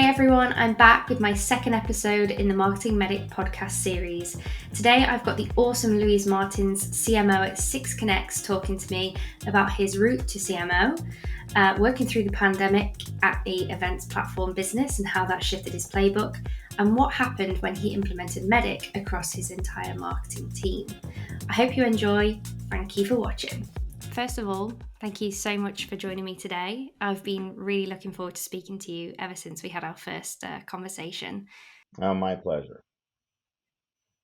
Hey everyone, I'm back with my second episode in the Marketing MEDDIC podcast series. Today I've got the awesome Luiz Martins, CMO at Six Connects, talking to me about his route to CMO, working through the pandemic at a events platform business and how that shifted his playbook, and what happened when he implemented MEDDIC across his entire marketing team. I hope you enjoy. Thank you for watching. First of all, thank you so much for joining me today. I've been really looking forward to speaking to you ever since we had our first conversation. Oh, my pleasure.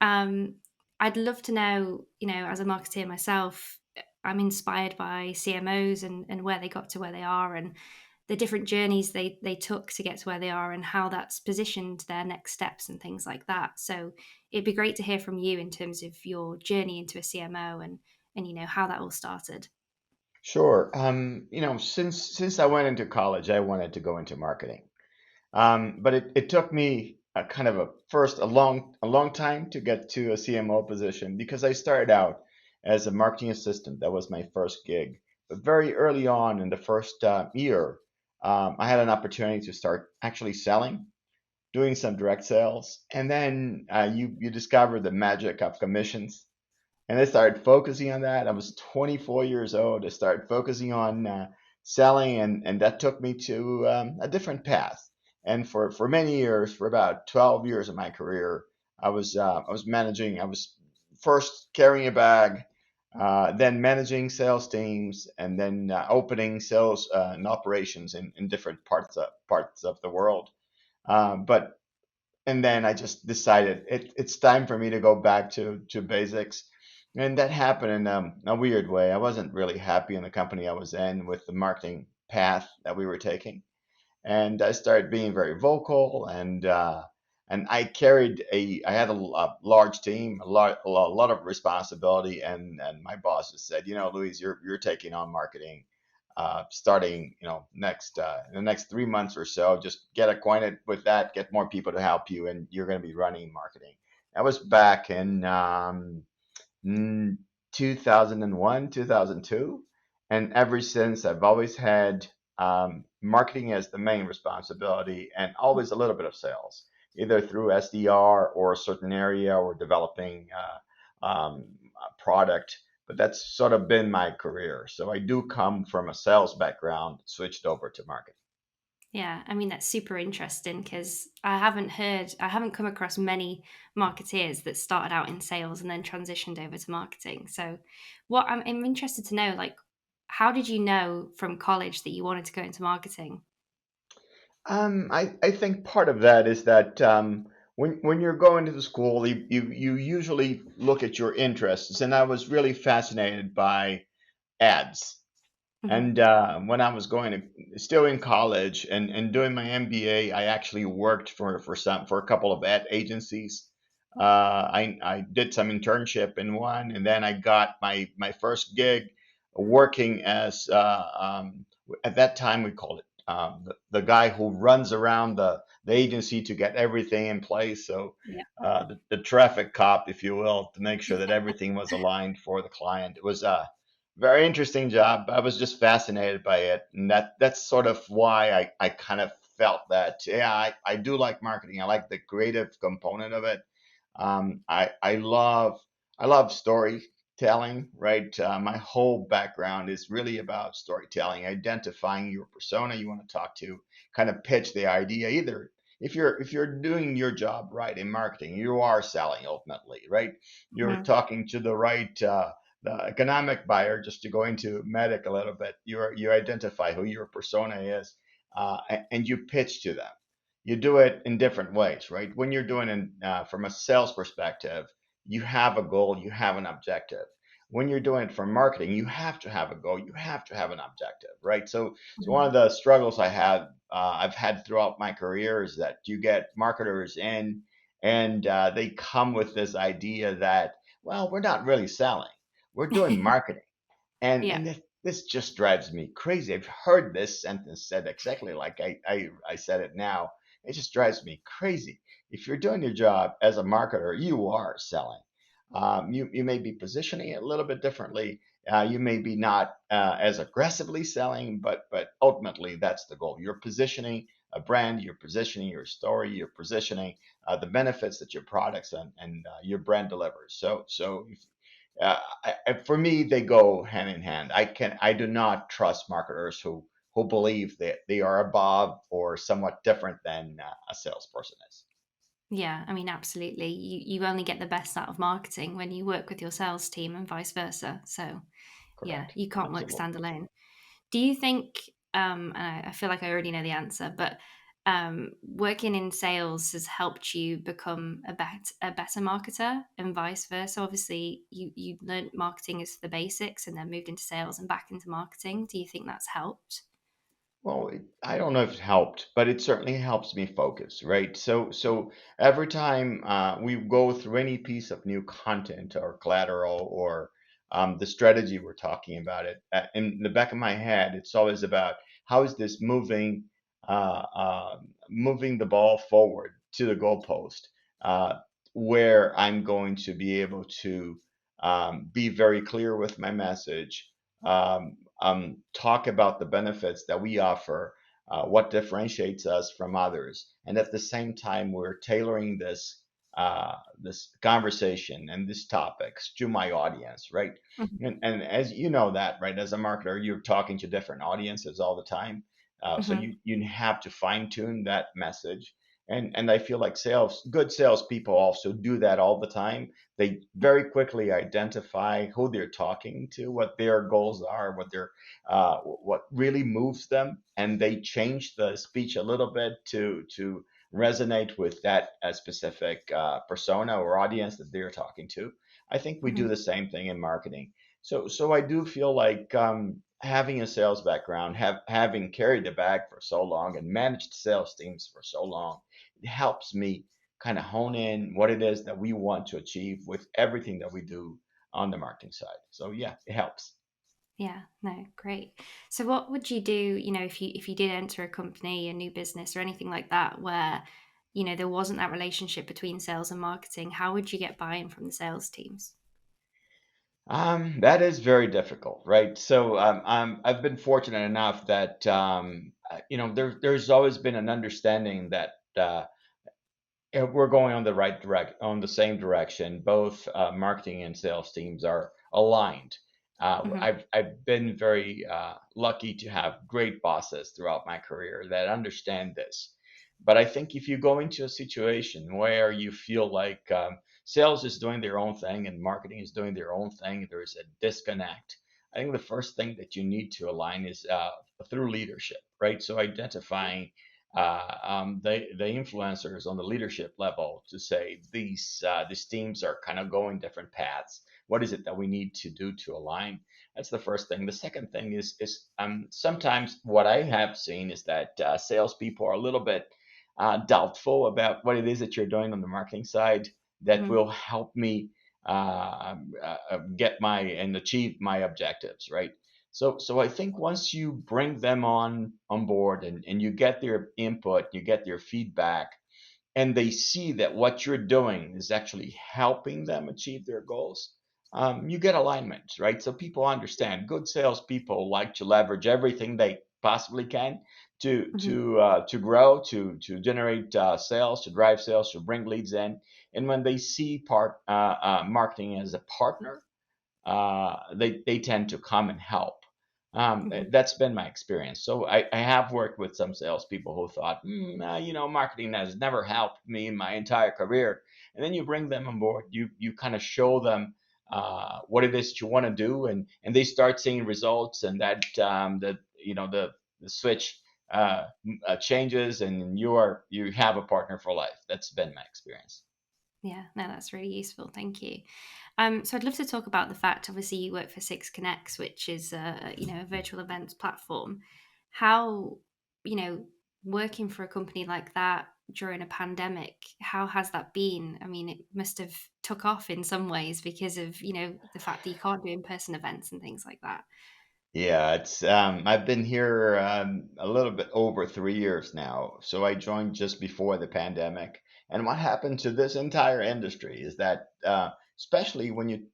I'd love to know, as a marketeer myself, I'm inspired by CMOs and where they got to where they are and the different journeys they took to get to where they are and how that's positioned their next steps and things like that. So it'd be great to hear from you in terms of your journey into a CMO and how that all started. Sure. Since I went into college, I wanted to go into marketing. But it took me a kind of a long time to get to a CMO position because I started out as a marketing assistant. That was my first gig. But very early on in the first year, I had an opportunity to start actually selling, doing some direct sales, and then you discover the magic of commissions. And I started focusing on that. I was 24 years old. I started focusing on selling, and that took me to a different path. And for many years, for about 12 years of my career, I was managing. I was first carrying a bag, then managing sales teams, and then opening sales and operations in different parts of the world. But and then I just decided it's time for me to go back to basics. And that happened in a weird way. I wasn't really happy in the company I was in with the marketing path that we were taking, and I started being very vocal. And I had a large team, a lot of responsibility, and my boss just said, Louise, you're taking on marketing starting, next in the next 3 months or so. Just get acquainted with that, get more people to help you, and you're going to be running marketing. That was back in 2001, 2002, and ever since I've always had marketing as the main responsibility, and always a little bit of sales, either through SDR or a certain area or developing a product. But that's sort of been my career. So I do come from a sales background, switched over to marketing. Yeah, I mean, that's super interesting because I haven't come across many marketeers that started out in sales and then transitioned over to marketing. So, what I'm interested to know, like, how did you know from college that you wanted to go into marketing? I think part of that is that when you're going to the school, you usually look at your interests, and I was really fascinated by ads. Hmm. And when I was still in college and doing my MBA, I actually worked for a couple of ad agencies. I did some internship in one, and then I got my first gig working as at that time we called it the guy who runs around the agency to get everything in place. So Yeah. the traffic cop, if you will, to make sure that everything was aligned for the client. It was a very interesting job. I was just fascinated by it, and that's sort of why I kind of felt that, yeah, I do like marketing. I like the creative component of it. I love storytelling, right? My whole background is really about storytelling, identifying your persona you want to talk to, kind of pitch the idea. Either if you're doing your job right in marketing, you are selling ultimately, right? You're Mhm. talking to the right the economic buyer. Just to go into MEDDIC a little bit, you identify who your persona is, and you pitch to them. You do it in different ways, right? When you're doing it from a sales perspective, you have a goal, you have an objective. When you're doing it for marketing, you have to have a goal, you have to have an objective, right? So one of the struggles I've had throughout my career is that you get marketers in, and they come with this idea that, well, we're not really selling, we're doing marketing. And Yeah. and this just drives me crazy. I've heard this sentence said exactly like I said it now. It just drives me crazy. If you're doing your job as a marketer, you are selling. You may be positioning it a little bit differently. You may be not as aggressively selling, but ultimately that's the goal. You're positioning a brand, your positioning, your story, your positioning, the benefits that your products and your brand delivers. For me, they go hand in hand. I do not trust marketers who believe that they are above or somewhat different than a salesperson is. Yeah, I mean, absolutely. You only get the best out of marketing when you work with your sales team and vice versa. So, yeah, Correct. you can't work Absolutely. standalone. Do you think, and I feel like I already know the answer, but working in sales has helped you become a better marketer and vice versa? Obviously, you learned marketing as the basics and then moved into sales and back into marketing. Do you think that's helped? Well, I don't know if it helped, but it certainly helps me focus, right? So every time we go through any piece of new content or collateral or the strategy we're talking about it, in the back of my head, it's always about how is this moving the ball forward to the goalpost, uh, where I'm going to be able to be very clear with my message, talk about the benefits that we offer, what differentiates us from others, and at the same time, we're tailoring this conversation and these topics to my audience, right? Mhm, And as you know that, right, as a marketer, you're talking to different audiences all the time. So mhm, you have to fine tune that message. And I feel like good salespeople also do that all the time. They very quickly identify who they're talking to, what their goals are, what really moves them, and they change the speech a little bit to resonate with that specific persona or audience that they're talking to. I think we do mhm. the same thing in marketing. So I do feel like having a sales background, having carried the bag for so long and managed sales teams for so long, it helps me kind of hone in what it is that we want to achieve with everything that we do on the marketing side. So yeah, it helps. Yeah, no, great. So what would you do, if you did enter a company, a new business or anything like that where, there wasn't that relationship between sales and marketing, how would you get buy-in from the sales teams? That is very difficult, right? I've been fortunate enough that there's always been an understanding that we're going on on the same direction. Both marketing and sales teams are aligned. Mhm, I've been very lucky to have great bosses throughout my career that understand this. But I think if you go into a situation where you feel like sales is doing their own thing and marketing is doing their own thing, there's a disconnect. I think the first thing that you need to align is through leadership, right? So identifying the influencers on the leadership level to say these teams are kind of going different paths. What is it that we need to do to align? That's the first thing. The second thing is sometimes what I have seen is that salespeople are a little bit doubtful about what it is that you're doing on the marketing side that mhm, will help me get my and achieve my objectives, right? So I think once you bring them on board and you get their input, you get their feedback, and they see that what you're doing is actually helping them achieve their goals, you get alignment, right? So people understand. Good salespeople like to leverage everything they possibly can mhm, to grow, to generate sales, to drive sales, to bring leads in. And when they see marketing as a partner, they tend to come and help. mhm. That's been my experience. So I have worked with some salespeople who thought, marketing has never helped me in my entire career. And then you bring them on board, you kind of show them what it is that you want to do, and they start seeing results, and the switch changes, and you have a partner for life. That's been my experience. Yeah, no, that's really useful. Thank you. So I'd love to talk about the fact, obviously, you work for Six Connects, which is a virtual events platform. How, you know, working for a company like that during a pandemic, how has that been? I mean, it must have took off in some ways because of, the fact that you can't do in-person events and things like that. Yeah, it's I've been here a little bit over 3 years now. So I joined just before the pandemic. And what happened to this entire industry is that, especially when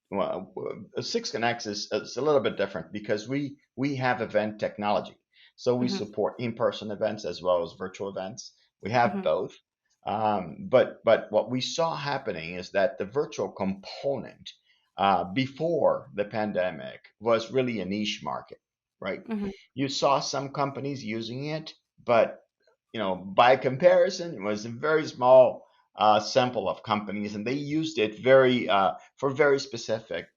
Six Connects is a little bit different because we have event technology. So we Mhm. support in-person events as well as virtual events. We have Mhm. both. But what we saw happening is that the virtual component before the pandemic was really a niche market, right? Mhm. You saw some companies using it, but by comparison, it was a very small sample of companies, and they used it for very specific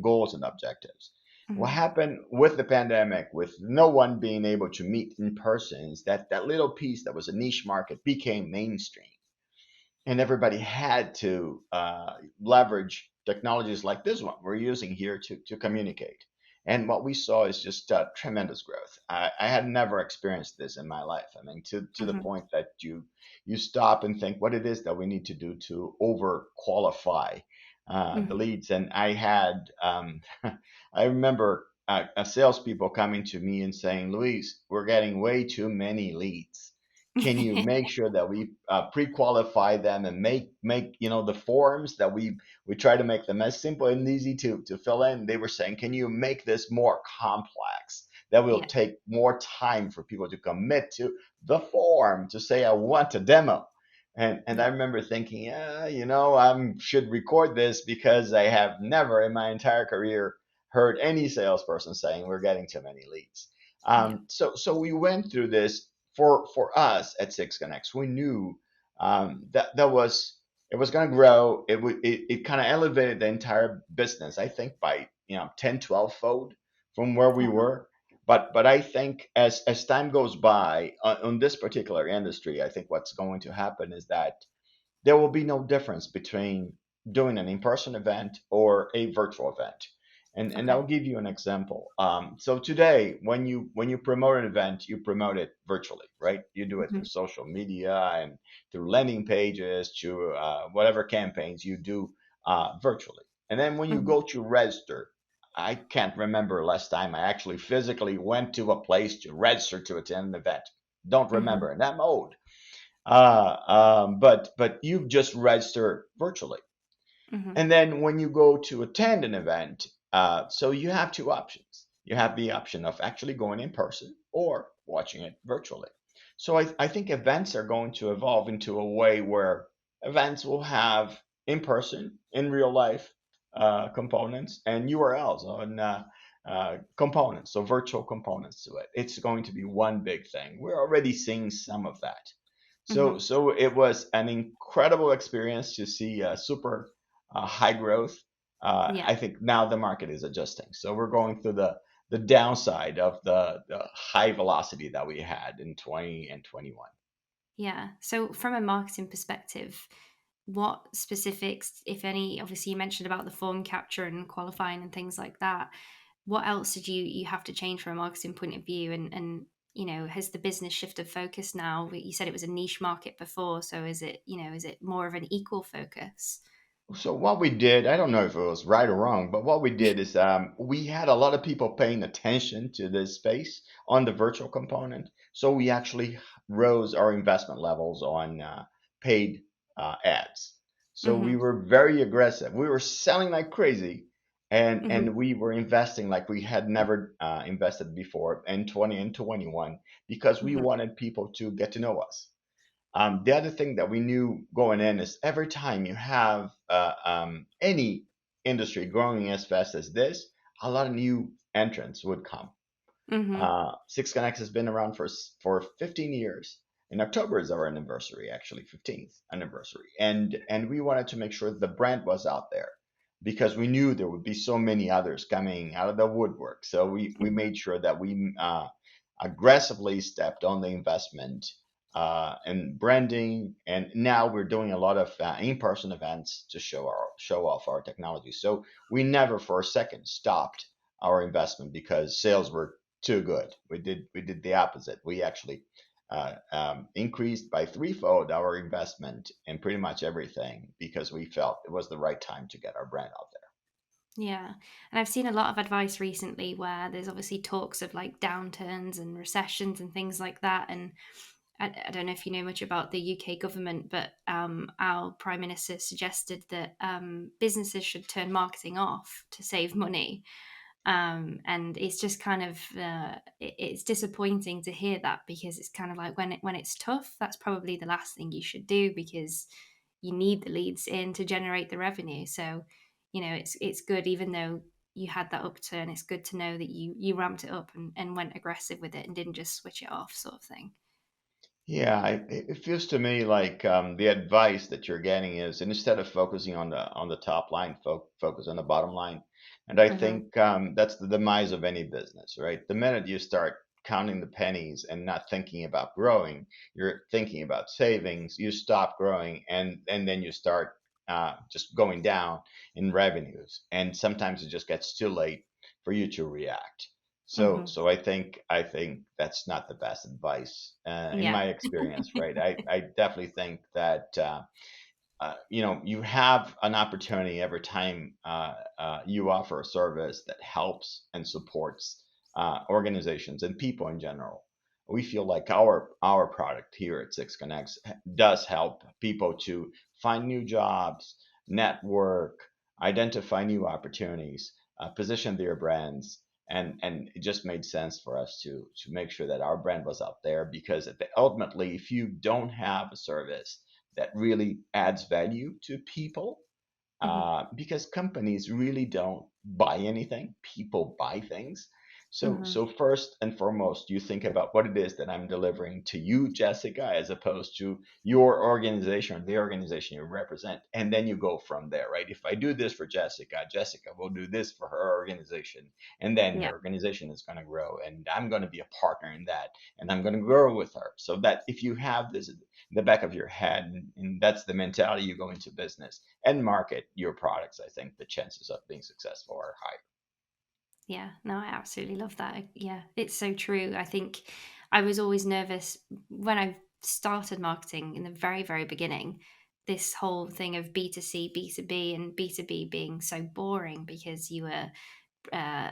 goals and objectives. What Mhm. happened with the pandemic, with no one being able to meet in person, is that that little piece that was a niche market became mainstream, and everybody had to leverage technologies like this one we're using here to communicate. And what we saw is just tremendous growth. I had never experienced this in my life. I mean, to the Mhm. point that you stop and think what it is that we need to do to over qualify the Mhm. leads. And I had, I remember salespeople coming to me and saying, Luis, we're getting way too many leads. Can you make sure that we pre-qualify them and make the forms that we try to make them as simple and easy to fill in? They were saying, can you make this more complex, that will Yeah. take more time for people to commit to the form to say I want a demo? And I Yeah. remember thinking, yeah, I should record this, because I have never in my entire career heard any salesperson saying we're getting too many leads. Yeah. So we went through this for us at Six Connects. We knew that was it was going to grow. It kind of elevated the entire business, I think, by 10, 12 fold from where we Wow. were. But I think as time goes by on this particular industry, I think what's going to happen is that there will be no difference between doing an in-person event or a virtual event. And Okay. I'll give you an example. So today, when you promote an event, you promote it virtually, right? You do it through Mhm. social media and through landing pages, to whatever campaigns you do virtually. And then when you Mhm. go to register, I can't remember last time I actually physically went to a place to register to attend an event. Don't Mhm. remember in that mode. But you just register virtually. Mhm. And then when you go to attend an event, so you have two options. You have the option of actually going in person or watching it virtually. So I think events are going to evolve into a way where events will have in person, in real life components, and URLs on components, so virtual components to it. It's going to be one big thing. We're already seeing some of that. So, Mhm. so it was an incredible experience to see super high growth. Yeah. I think now the market is adjusting. So we're going through the downside of the high velocity that we had in 20 and 21. Yeah. So, from a marketing perspective, what specifics, if any, obviously you mentioned about the form capture and qualifying and things like that. What else did you have to change from a marketing point of view? And has the business shifted focus now? You said it was a niche market before, so is it more of an equal focus? So what we did, I don't know if it was right or wrong, but what we did is we had a lot of people paying attention to this space on the virtual component. So we actually rose our investment levels on paid ads. So we Mhm. were very aggressive. We were selling like crazy, Mhm. and we were investing like we had never invested before in 20 and 21, because we Mhm. wanted people to get to know us. The other thing that we knew going in is every time you have any industry growing as fast as this, a lot of new entrants would come. Mhm. Six Connects has been around for 15 years. In October is our anniversary, actually 15th anniversary, and we wanted to make sure the brand was out there, because we knew there would be so many others coming out of the woodwork. So we Mhm. made sure that we aggressively stepped on the investment and branding, and now we're doing a lot of in-person events to show off our technology. So we never for a second stopped our investment because sales were too good. We did the opposite. We actually increased by threefold our investment in pretty much everything, because we felt it was the right time to get our brand out there. Yeah. And I've seen a lot of advice recently where there's obviously talks of like downturns and recessions and things like that. And I don't know if you know much about the UK government, but our Prime Minister suggested that businesses should turn marketing off to save money. And it's just kind of it's disappointing to hear that, because it's kind of like when it's tough, that's probably the last thing you should do, because you need the leads in to generate the revenue. So, it's good, even though you had that upturn, it's good to know that you ramped it up and went aggressive with it and didn't just switch it off, sort of thing. Yeah, it feels to me like the advice that you're getting is instead of focusing on the top line, focus on the bottom line. And I Hmm. think that's the demise of any business, right? The minute you start counting the pennies and not thinking about growing, you're thinking about savings, you stop growing, and then you start just going down in revenues. And sometimes it just gets too late for you to react. Hmm. So I think that's not the best advice in Yeah. my experience, right? I definitely think that you have an opportunity every time you offer a service that helps and supports organizations and people in general. We feel like our product here at Six Connects does help people to find new jobs, network, identify new opportunities, position their brands, and it just made sense for us to make sure that our brand was out there because ultimately, if you don't have a service that really adds value to people, Hmm. because companies really don't buy anything, people buy things. Hmm. So first and foremost, you think about what it is that I'm delivering to you, Jessica, as opposed to your organization or the organization you represent, and then you go from there, right? If I do this for Jessica, Jessica will do this for her organization, and then Yeah. her organization is going to grow, and I'm going to be a partner in that, and I'm going to grow with her. So that if you have this in the back of your head, and that's the mentality you go into business and market your products, I think the chances of being successful are high. Yeah, no, I absolutely love that. Yeah, it's so true. I think I was always nervous when I started marketing in the very, very beginning. This whole thing of B2C, B2B, and B2B being so boring because you were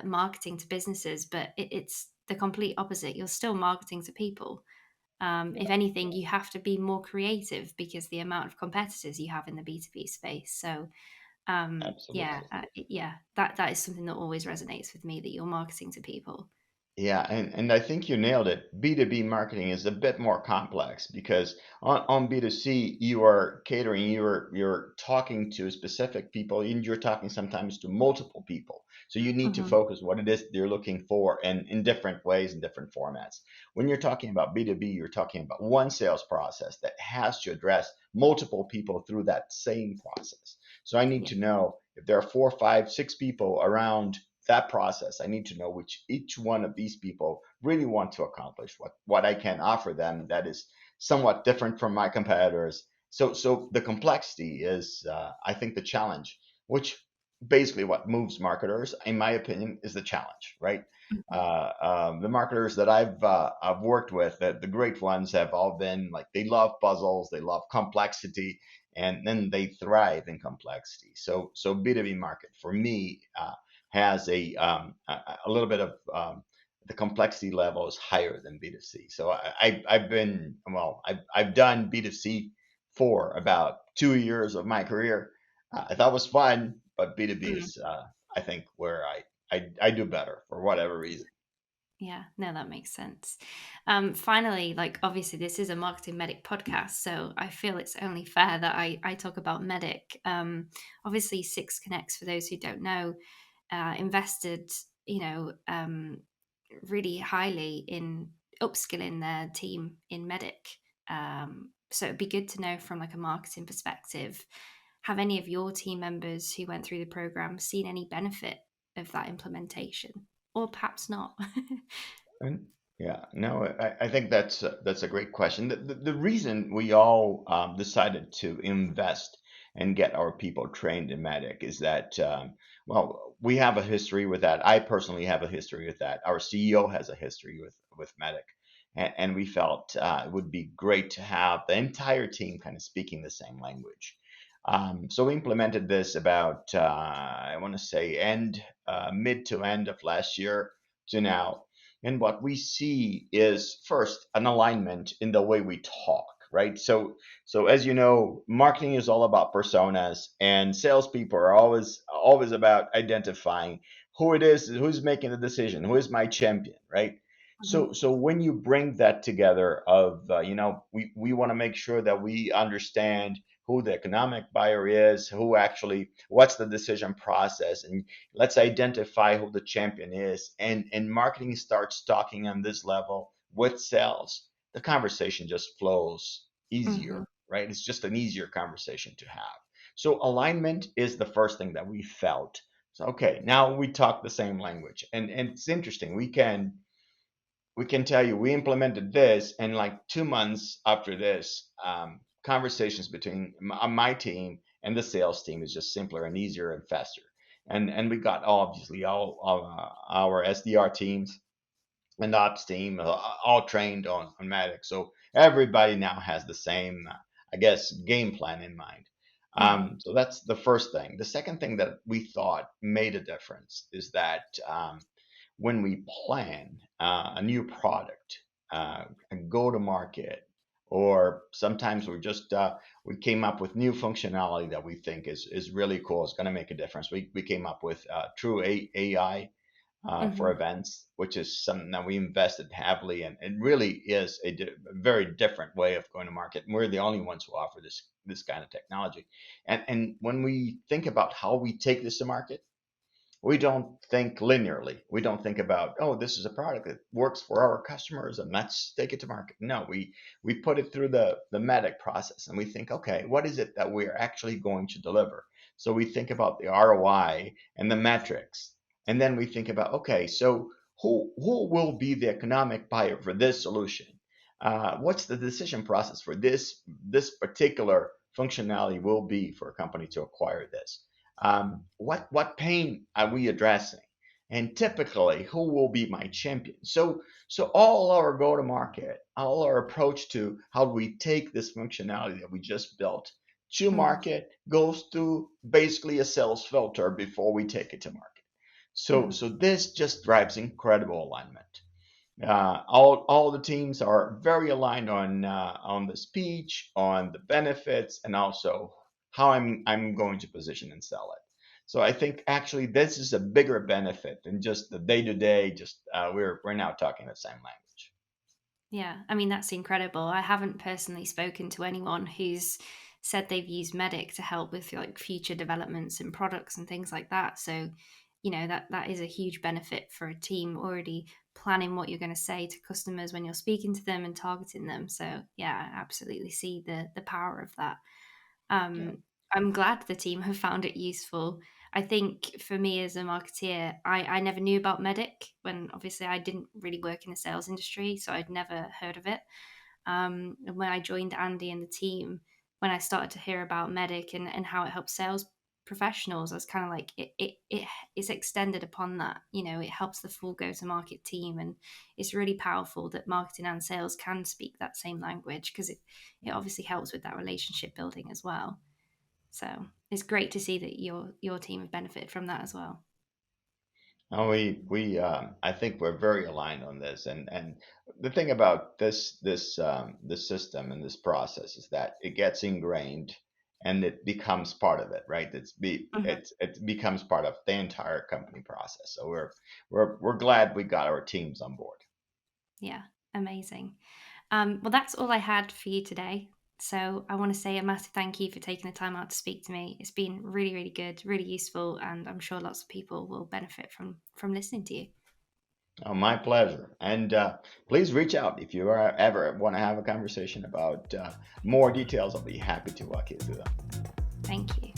marketing to businesses, but it's the complete opposite. You're still marketing to people. If Yeah, anything, you have to be more creative because the amount of competitors you have in the B2B space. So yeah, absolutely. yeah, that is something that always resonates with me, that you're marketing to people. Yeah, and I think you nailed it. B2B marketing is a bit more complex because on B2C you are catering, you're talking to specific people, and you're talking sometimes to multiple people. So you need to Hmm. focus what it is they're looking for and in different ways, in different formats. When you're talking about B2B, you're talking about one sales process that has to address multiple people through that same process. So I need Yeah. to know if there are four, five, six people around that process. I need to know which each one of these people really want to accomplish, what I can offer them that is somewhat different from my competitors. So the complexity is, I think, the challenge, which basically what moves marketers, in my opinion, is the challenge, right? Mhm. The marketers that I've worked with, the great ones, have all been like they love puzzles, they love complexity, and then they thrive in complexity. So B2B market for me has a little bit of the complexity level is higher than B2C. So I've been, well, I've done B2C for about 2 years of my career. I thought it was fun, but B2B Mm. is, I think, where I do better for whatever reason. Yeah, no, that makes sense. Finally, like obviously this is a marketing medic podcast, so I feel it's only fair that I talk about medic. Obviously, Six Connects, for those who don't know, invested, you know, really highly in upskilling their team in medic. So it'd be good to know from like a marketing perspective. Have any of your team members who went through the program seen any benefit of that implementation, or perhaps not? And yeah, no, I think that's a great question. The reason we all decided to invest and get our people trained in MEDDIC is that, well, we have a history with that. I personally have a history with that. Our CEO has a history with MEDDIC, and we felt it would be great to have the entire team kind of speaking the same language. So we implemented this about I want to say mid to end of last year to now, and what we see is first an alignment in the way we talk, right? So as you know, marketing is all about personas, and salespeople are always about identifying who it is, who's making the decision, who is my champion, right? Mhm. So when you bring that together of, we want to make sure that we understand who the economic buyer is, who actually, what's the decision process, and let's identify who the champion is. And marketing starts talking on this level with sales, the conversation just flows Mhm. easier, right? It's just an easier conversation to have. So alignment is the first thing that we felt. So okay, now we talk the same language, and it's interesting. We can tell you we implemented this, and like 2 months after this, conversations between my team and the sales team is just simpler and easier and faster. And we got obviously all of our SDR teams and ops team all trained on MEDDIC. So everybody now has the same, I guess, game plan in mind. Mhm. So that's the first thing. The second thing that we thought made a difference is that when we plan a new product, and go to market, or sometimes we came up with new functionality that we think is really cool. It's going to make a difference. We came up with true AI for Mhm. events, which is something that we invested heavily in. It really is a very different way of going to market. And we're the only ones who offer this kind of technology. And when we think about how we take this to market, we don't think linearly. We don't think about, oh, this is a product that works for our customers and let's take it to market. No, we put it through the MEDDIC process, and we think, okay, what is it that we're actually going to deliver? So we think about the ROI and the metrics. And then we think about, okay, so who will be the economic buyer for this solution? What's the decision process for this particular functionality will be for a company to acquire this? What pain are we addressing? And typically, who will be my champion? So all our go to market, all our approach to how we take this functionality that we just built to Mhm. market goes through basically a sales filter before we take it to market. Mhm. So this just drives incredible alignment. All the teams are very aligned on the speech, on the benefits, and also how I'm going to position and sell it. So I think actually this is a bigger benefit than just the day to day. Just we're now talking the same language. Yeah, I mean, that's incredible. I haven't personally spoken to anyone who's said they've used MEDDIC to help with like future developments and products and things like that. So, that is a huge benefit for a team already planning what you're going to say to customers when you're speaking to them and targeting them. So, yeah, I absolutely see the power of that. Yeah. I'm glad the team have found it useful. I think for me as a marketeer, I never knew about MEDDIC when obviously I didn't really work in the sales industry, so I'd never heard of it. And when I joined Andy and the team, when I started to hear about MEDDIC and how it helps sales professionals, I was kind of like, it's extended upon that. It helps the full go to market team. And it's really powerful that marketing and sales can speak that same language because it obviously helps with that relationship building as well. So it's great to see that your team have benefited from that as well. No, we I think we're very aligned on this, and the thing about this system and this process is that it gets ingrained and it becomes part of it, right? Mhm. It becomes part of the entire company process. So we're glad we got our teams on board. Yeah, amazing. Well, that's all I had for you today. So I want to say a massive thank you for taking the time out to speak to me. It's been really, really good, really useful, and I'm sure lots of people will benefit from listening to you. Oh, my pleasure. And please reach out if you are ever want to have a conversation about more details. I'll be happy to walk you through them. Thank you.